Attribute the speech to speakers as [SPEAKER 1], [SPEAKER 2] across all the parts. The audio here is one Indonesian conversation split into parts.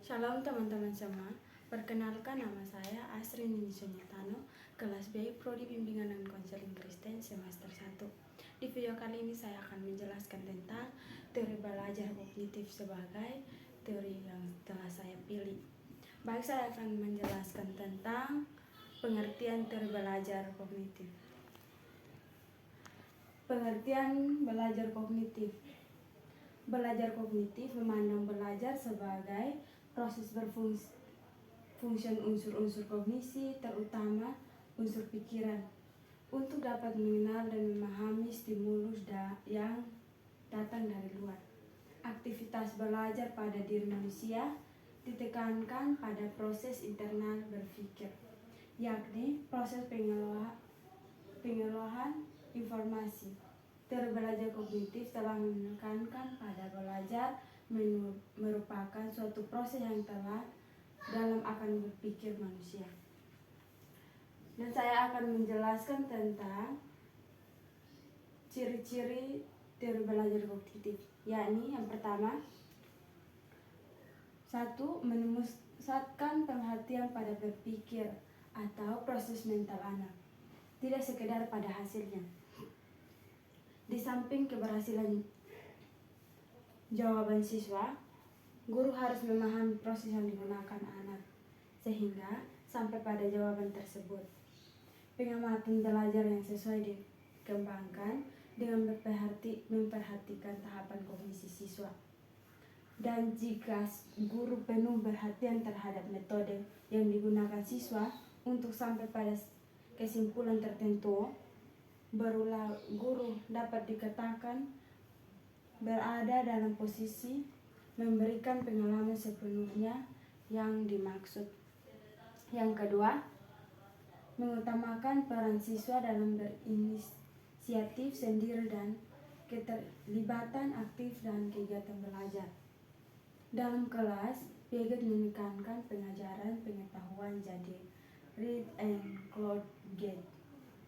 [SPEAKER 1] Shalom teman-teman semua, perkenalkan nama saya Asrin Sunyatano, kelas B Prodi Bimbingan dan Konseling Kristen semester 1. Di video kali ini saya akan menjelaskan tentang teori belajar kognitif sebagai teori yang telah saya pilih. Baik, saya akan menjelaskan tentang pengertian teori belajar kognitif. Pengertian belajar kognitif. Belajar kognitif memandang belajar sebagai proses berfungsi unsur-unsur kognisi, terutama unsur pikiran, untuk dapat mengenal dan memahami stimulus yang datang dari luar. Aktivitas belajar pada diri manusia ditekankan pada proses internal berpikir, yakni proses pengolahan informasi. Teori belajar kognitif telah menekankan pada belajar merupakan suatu proses yang telah dalam akan berpikir manusia. Dan saya akan menjelaskan tentang ciri-ciri teori belajar kognitif, yakni yang pertama, 1. Memusatkan perhatian pada berpikir atau proses mental anak, tidak sekedar pada hasilnya. Di samping keberhasilan jawaban siswa, guru harus memahami proses yang digunakan anak sehingga sampai pada jawaban tersebut. Pengamatan belajar yang sesuai dikembangkan dengan memperhatikan tahapan kognisi siswa. Dan jika guru penuh perhatian terhadap metode yang digunakan siswa untuk sampai pada kesimpulan tertentu, barulah guru dapat dikatakan berada dalam posisi memberikan pengalaman sepenuhnya yang dimaksud. Yang kedua, mengutamakan peran siswa dalam berinisiatif sendiri dan keterlibatan aktif dalam kegiatan belajar. Dalam kelas, Piaget menekankan pengajaran pengetahuan jadi read and get,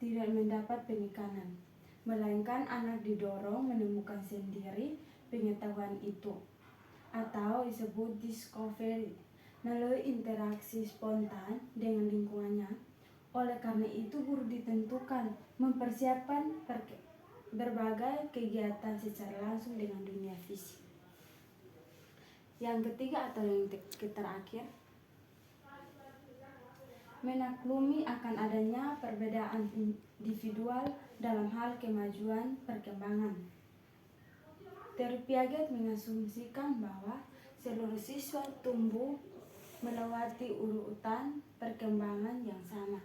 [SPEAKER 1] tidak mendapat penekanan, melainkan anak didorong menemukan sendiri pengetahuan itu, atau disebut discovery, melalui interaksi spontan dengan lingkungannya. Oleh karena itu, guru ditentukan mempersiapkan berbagai kegiatan secara langsung dengan dunia fisik. Yang ketiga atau yang terakhir, menaklumi akan adanya perbedaan individual dalam hal kemajuan perkembangan. Teori Piaget mengasumsikan bahwa seluruh siswa tumbuh melewati urutan perkembangan yang sama.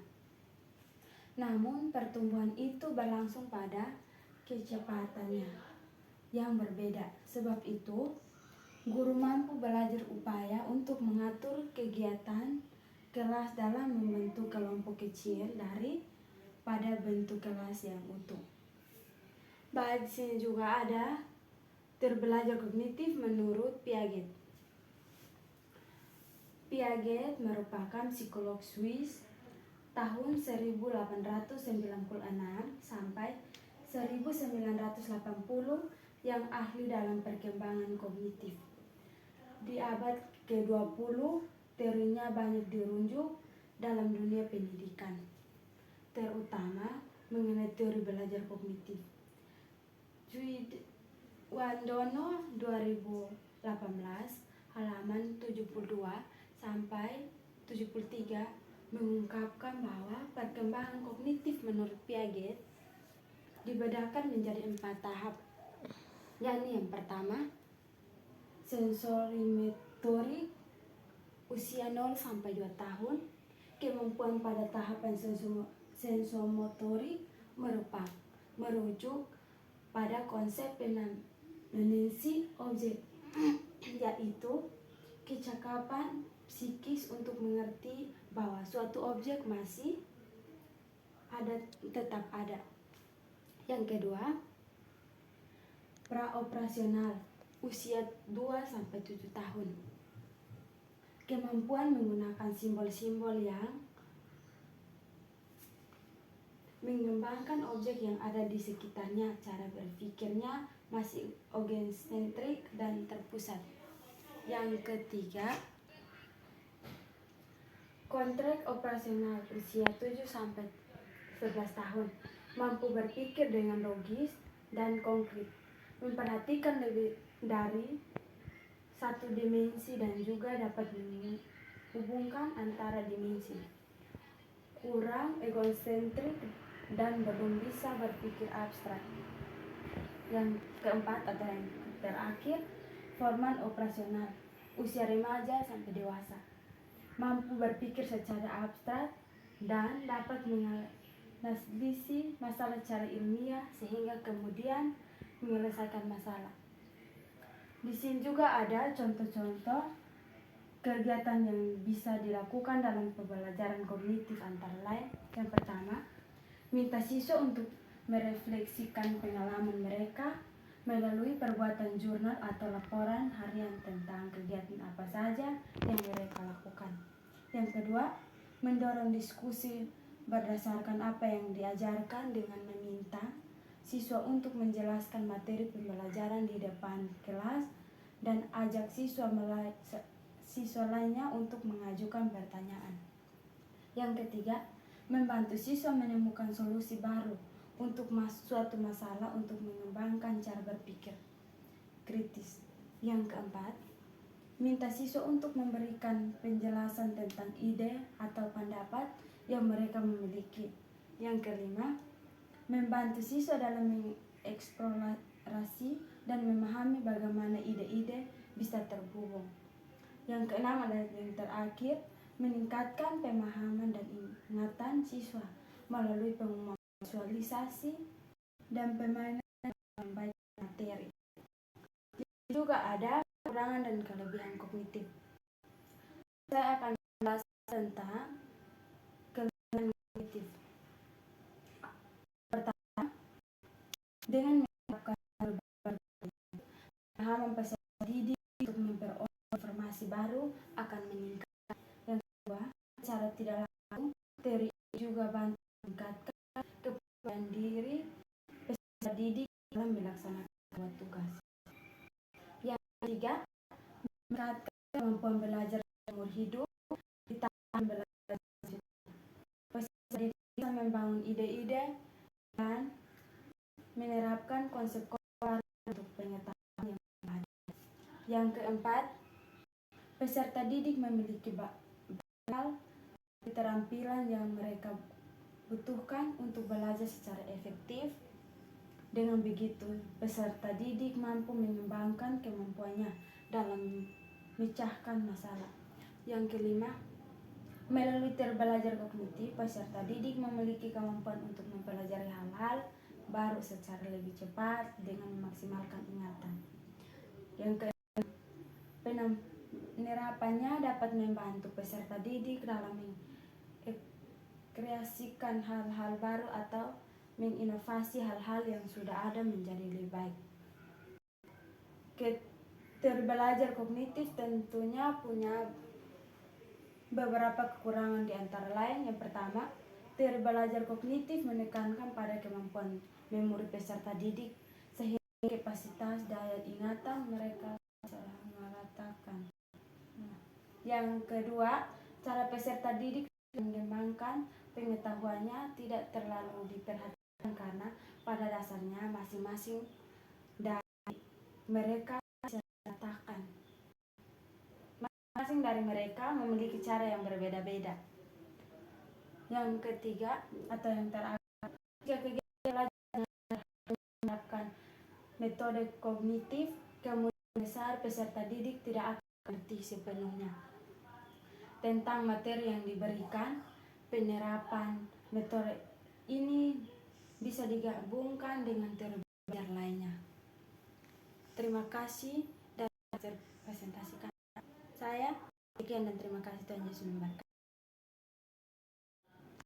[SPEAKER 1] Namun pertumbuhan itu berlangsung pada kecepatannya yang berbeda. Sebab itu, guru mampu belajar upaya untuk mengatur kegiatan kelas dalam membentuk kelompok kecil pada bentuk kelas yang utuh. Baik, di sini juga ada teori belajar kognitif menurut Piaget. Piaget merupakan psikolog Swiss tahun 1896 sampai 1980 yang ahli dalam perkembangan kognitif. Di abad ke-20, teorinya banyak dirujuk dalam dunia pendidikan, terutama mengenai teori belajar kognitif. Wandono 2018 halaman 72 sampai 73 mengungkapkan bahwa perkembangan kognitif menurut Piaget dibedakan menjadi 4 tahap, yakni yang pertama, sensorimotorik usia 0 sampai 2 tahun. Kemampuan pada tahapan sensomotorik merujuk pada konsep penensi objek, yaitu kecakapan psikis untuk mengerti bahwa suatu objek masih tetap ada. Yang kedua, praoperasional usia 2 sampai 7 tahun. Kemampuan menggunakan simbol-simbol yang mengembangkan objek yang ada di sekitarnya. Cara berpikirnya masih egosentrik dan terpusat. Yang ketiga, Kontrak operasional usia 7-11 tahun, mampu berpikir dengan logis dan konkret, memperhatikan lebih dari satu dimensi dan juga dapat menghubungkan antara dimensi, kurang egosentrik dan belum bisa berpikir abstrak. Yang keempat atau yang terakhir, format operasional usia remaja sampai dewasa, mampu berpikir secara abstrak dan dapat menganalisis masalah secara ilmiah sehingga kemudian menyelesaikan masalah. Di sini juga ada contoh-contoh kegiatan yang bisa dilakukan dalam pembelajaran kognitif antara lain. Yang pertama, minta siswa untuk merefleksikan pengalaman mereka melalui perbuatan jurnal atau laporan harian tentang kegiatan apa saja yang mereka lakukan. Yang kedua, mendorong diskusi berdasarkan apa yang diajarkan dengan meminta siswa untuk menjelaskan materi pembelajaran di depan kelas dan ajak siswa lainnya untuk mengajukan pertanyaan. Yang ketiga, membantu siswa menemukan solusi baru untuk suatu masalah untuk mengembangkan cara berpikir kritis. Yang keempat, minta siswa untuk memberikan penjelasan tentang ide atau pendapat yang mereka memiliki. Yang kelima, membantu siswa dalam mengeksplorasi dan memahami bagaimana ide-ide bisa terhubung. Yang keenam adalah yang terakhir, meningkatkan pemahaman dan ingatan siswa melalui pengumuman visualisasi dan permainan membaca materi. Juga ada kekurangan dan kelebihan kognitif. Saya akan bahas tentang kelebihan kognitif. Pertama, dengan menerapkan pemahaman peserta didik untuk memperoleh informasi baru akan meningkat. Yang kedua, secara tidak langsung, teori juga bantu meningkatkan kepercayaan diri peserta didik dalam melaksanakan sebuah tugas. Yang ketiga, meningkatkan kemampuan belajar seumur hidup di tahap belajar. Peserta didik bisa membangun ide-ide dan menerapkan konsep baru untuk pengetahuan yang ada. Yang keempat, peserta didik memiliki bekal keterampilan yang mereka butuhkan untuk belajar secara efektif. Dengan begitu, peserta didik mampu mengembangkan kemampuannya dalam memecahkan masalah. Yang kelima, melalui belajar kognitif, peserta didik memiliki kemampuan untuk mempelajari hal-hal baru secara lebih cepat dengan memaksimalkan ingatan. Yang keenam, penerapannya dapat membantu peserta didik dalam mengkreasikan hal-hal baru atau menginovasi hal-hal yang sudah ada menjadi lebih baik. Belajar kognitif tentunya punya beberapa kekurangan di antara lain. Yang pertama, belajar kognitif menekankan pada kemampuan memori peserta didik sehingga kapasitas daya ingatan mereka salah mengatakan. Yang kedua, cara peserta didik mengembangkan pengetahuannya tidak terlalu diperhatikan karena pada dasarnya masing-masing dari mereka menyatakan masing-masing dari mereka memiliki cara yang berbeda-beda. Yang ketiga atau yang terakhir, jika kegiatan belajar menerapkan metode kognitif, kemungkinan besar peserta didik tidak akan mengerti sepenuhnya tentang materi yang diberikan. Penerapan metode ini bisa digabungkan dengan teori belajar lainnya. Terima kasih dan presentasikan saya. Sekian dan terima kasih Tuhan Yesus memberkati.